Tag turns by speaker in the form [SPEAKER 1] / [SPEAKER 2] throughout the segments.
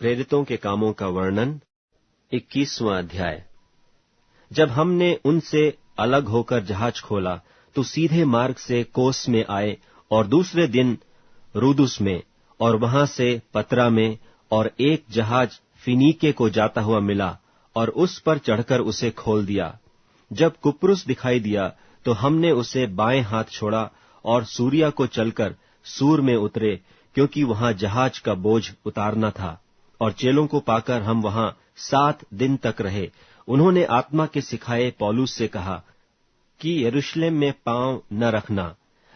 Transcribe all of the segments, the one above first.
[SPEAKER 1] प्रेरितों के कामों का वर्णन 21वां अध्याय। जब हमने उनसे अलग होकर जहाज खोला तो सीधे मार्ग से कोस में आए और दूसरे दिन रूदुस में और वहां से पतरा में, और एक जहाज फिनीके को जाता हुआ मिला और उस पर चढ़कर उसे खोल दिया। जब कुप्रुस दिखाई दिया तो हमने उसे बाएं हाथ छोड़ा और सूरिया को चलकर सूर में उतरे, क्योंकि वहां जहाज का बोझ उतारना था। और चेलों को पाकर हम वहां 7 दिन तक रहे। उन्होंने आत्मा के सिखाए पौलुस से कहा कि यरूशलेम में पांव न रखना।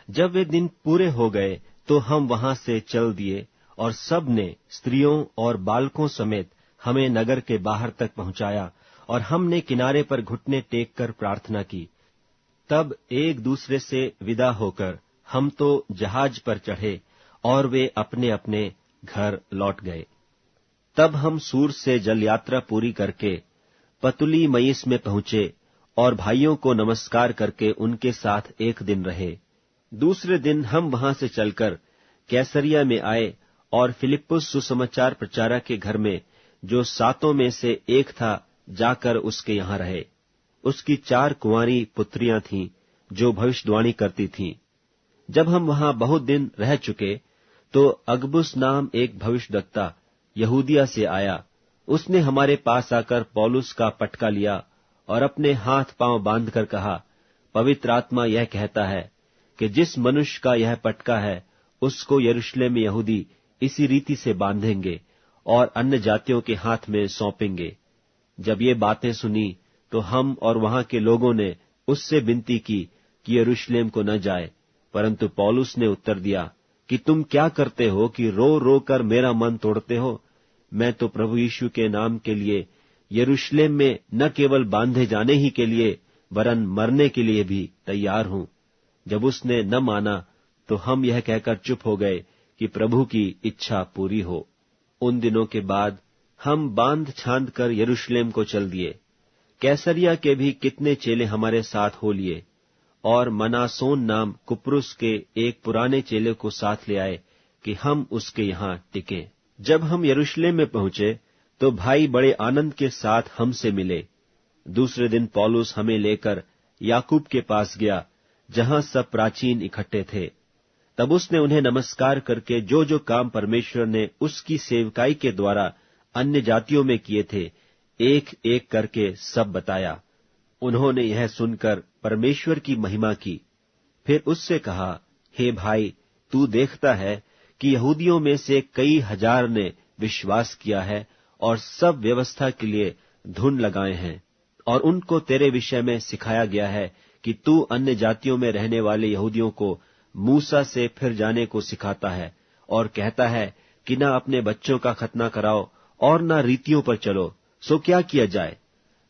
[SPEAKER 1] जब वे दिन पूरे हो गए तो हम वहां से चल दिए, और सब ने स्त्रियों और बालकों समेत हमें नगर के बाहर तक पहुंचाया, और हमने किनारे पर घुटने टेक कर प्रार्थना की। तब एक दूसरे से विदा होकर हम तो जहाज पर चढ़े और वे अपने अपने घर लौट गए। तब हम सूर से जल यात्रा पूरी करके पतुली मयीस में पहुंचे और भाइयों को नमस्कार करके उनके साथ एक दिन रहे। दूसरे दिन हम वहां से चलकर कैसरिया में आए और फिलिप्पुस सुसमाचार प्रचारक के घर में, जो 7 में से एक था, जाकर उसके यहां रहे। उसकी 4 कुंवारी पुत्रियां थीं जो भविष्यवाणी करती थीं। जब हम वहां बहुत दिन रह चुके तो अगबुस नाम एक भविष्यद्वक्ता यहूदिया से आया। उसने हमारे पास आकर पौलुस का पटका लिया और अपने हाथ पांव बांधकर कहा, पवित्र आत्मा यह कहता है कि जिस मनुष्य का यह पटका है उसको यरूशलेम में यहूदी इसी रीति से बांधेंगे और अन्य जातियों के हाथ में सौंपेंगे। जब ये बातें सुनी तो हम और वहां के लोगों ने उससे विनती की कि यरूशलेम को न जाए, परंतु पौलुस ने उत्तर दिया कि तुम क्या करते हो कि रो रो कर मेरा मन तोड़ते हो। मैं तो प्रभु यीशु के नाम के लिए यरूशलेम में न केवल बांधे जाने ही के लिए वरन मरने के लिए भी तैयार हूं। जब उसने न माना तो हम यह कहकर चुप हो गए कि प्रभु की इच्छा पूरी हो। उन दिनों के बाद हम बांध छांद कर यरूशलेम को चल दिए। कैसरिया के भी कितने चेले हमारे साथ हो लिए, और मनासोन नाम कुप्रुस के एक पुराने चेले को साथ ले आए कि हम उसके यहां टिके। जब हम यरूशलेम में पहुंचे तो भाई बड़े आनंद के साथ हमसे मिले। दूसरे दिन पौलुस हमें लेकर याकूब के पास गया, जहां सब प्राचीन इकट्ठे थे। तब उसने उन्हें नमस्कार करके जो जो काम परमेश्वर ने उसकी सेवकाई के द्वारा अन्य जातियों में किए थे, एक एक करके सब बताया। उन्होंने यह सुनकर परमेश्वर की महिमा की। फिर उससे कहा, हे भाई, तू देखता है कि यहूदियों में से कई हजार ने विश्वास किया है और सब व्यवस्था के लिए धुन लगाए हैं, और उनको तेरे विषय में सिखाया गया है कि तू अन्य जातियों में रहने वाले यहूदियों को मूसा से फिर जाने को सिखाता है, और कहता है कि न अपने बच्चों का खतना कराओ और न रीतियों पर चलो। सो क्या किया जाए?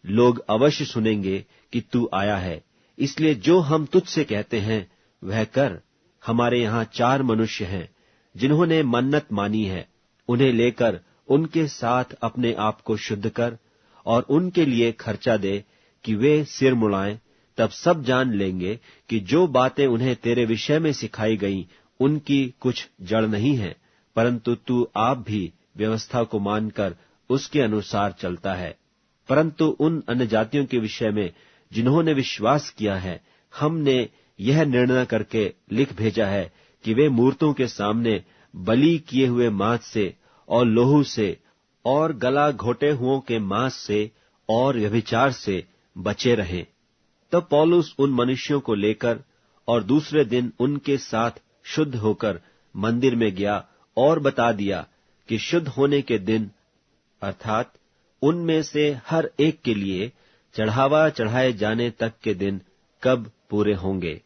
[SPEAKER 1] लोग अवश्य सुनेंगे कि तू आया है, इसलिए जो हम तुझसे कहते हैं वह कर। हमारे यहाँ 4 मनुष्य हैं जिन्होंने मन्नत मानी है। उन्हें लेकर उनके साथ अपने आप को शुद्ध कर और उनके लिए खर्चा दे कि वे सिर मुड़ाएं। तब सब जान लेंगे कि जो बातें उन्हें तेरे विषय में सिखाई गईं उनकी कुछ जड़ नहीं है, परंतु तू आप भी व्यवस्था को मानकर उसके अनुसार चलता है। परंतु उन अन्य जातियों के विषय में जिन्होंने विश्वास किया है, हमने यह निर्णय करके लिख भेजा है कि वे मूर्तों के सामने बलि किए हुए मांस से और लोहू से और गला घोटे हुओं के मांस से और व्यभिचार से बचे रहें। तब पौलुस उन मनुष्यों को लेकर और दूसरे दिन उनके साथ शुद्ध होकर मंदिर में गया और बता दिया कि शुद्ध होने के दिन, अर्थात उनमें से हर एक के लिए चढ़ावा चढ़ाए जाने तक के दिन कब पूरे होंगे।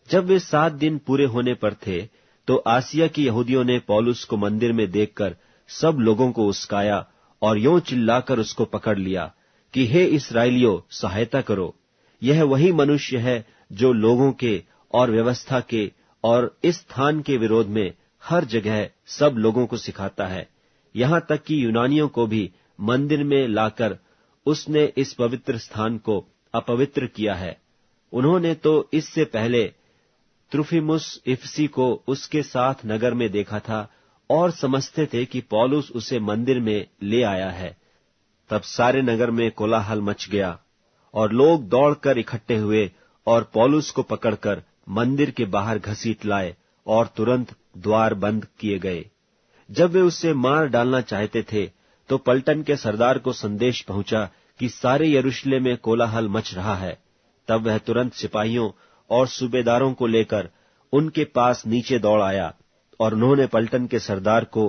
[SPEAKER 1] जब वे 7 दिन पूरे होने पर थे तो आसिया की यहूदियों ने पौलुस को मंदिर में देखकर सब लोगों को उस्काया और यों चिल्लाकर उसको पकड़ लिया कि हे इस्राएलियों, सहायता करो। यह वही मनुष्य है जो लोगों के और व्यवस्था के और इस स्थान के विरोध में हर जगह सब लोगों को सिखाता है, यहां तक कि यूनानियों को भी मंदिर में लाकर उसने इस पवित्र स्थान को अपवित्र किया है। उन्होंने तो इससे पहले त्रुफिमुस इफिसी को उसके साथ नगर में देखा था और समझते थे कि पौलुस उसे मंदिर में ले आया है। तब सारे नगर में कोलाहल मच गया और लोग दौड़कर इकट्ठे हुए और पौलुस को पकड़कर मंदिर के बाहर घसीट लाए और तुरंत द्वार बंद किए गए। जब वे उसे मार डालना चाहते थे तो पलटन के सरदार को संदेश पहुंचा कि सारे यरूशलेम में कोलाहल मच रहा है। तब वह तुरंत सिपाहियों और सूबेदारों को लेकर उनके पास नीचे दौड़ आया और उन्होंने पलटन के सरदार को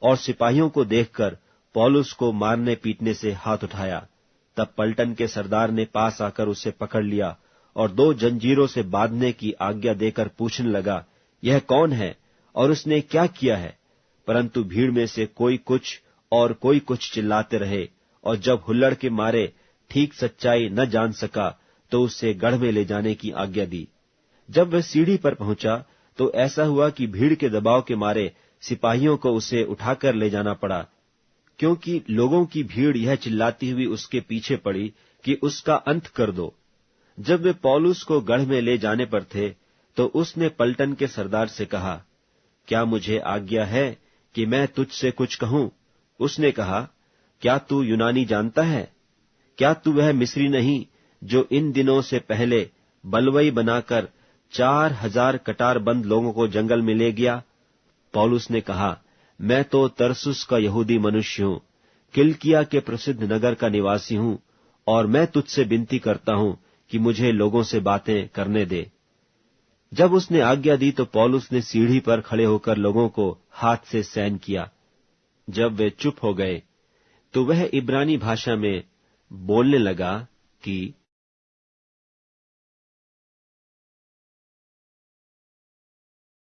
[SPEAKER 1] और सिपाहियों को देखकर पौलुस को मारने पीटने से हाथ उठाया। तब पलटन के सरदार ने पास आकर उसे पकड़ लिया और 2 जंजीरों से बांधने की आज्ञा देकर पूछने लगा, यह कौन है और उसने क्या किया है? परंतु भीड़ में से कोई कुछ और कोई कुछ चिल्लाते रहे, और जब हुल्लड़ के मारे ठीक सच्चाई न जान सका तो उसे गढ़ में ले जाने की आज्ञा दी। जब वह सीढ़ी पर पहुंचा तो ऐसा हुआ कि भीड़ के दबाव के मारे सिपाहियों को उसे उठाकर ले जाना पड़ा, क्योंकि लोगों की भीड़ यह चिल्लाती हुई उसके पीछे पड़ी कि उसका अंत कर दो। जब वे पौलुस को गढ़ में ले जाने पर थे तो उसने पलटन के सरदार से कहा, क्या मुझे आज्ञा है कि मैं तुझसे कुछ कहूं? उसने कहा, क्या तू यूनानी जानता है? क्या तू वह मिस्री नहीं जो इन दिनों से पहले बलवई बनाकर 4000 कटारबंद लोगों को जंगल में ले गया? पौलुस ने कहा, मैं तो तरसुस का यहूदी मनुष्य हूं, किलिकिया के प्रसिद्ध नगर का निवासी हूं, और मैं तुझसे विनती करता हूं कि मुझे लोगों से बातें करने दे। जब उसने आज्ञा दी तो पौलुस ने सीढ़ी पर खड़े होकर लोगों को हाथ से सैन किया। जब वे चुप हो गए तो वह इब्रानी भाषा में बोलने लगा कि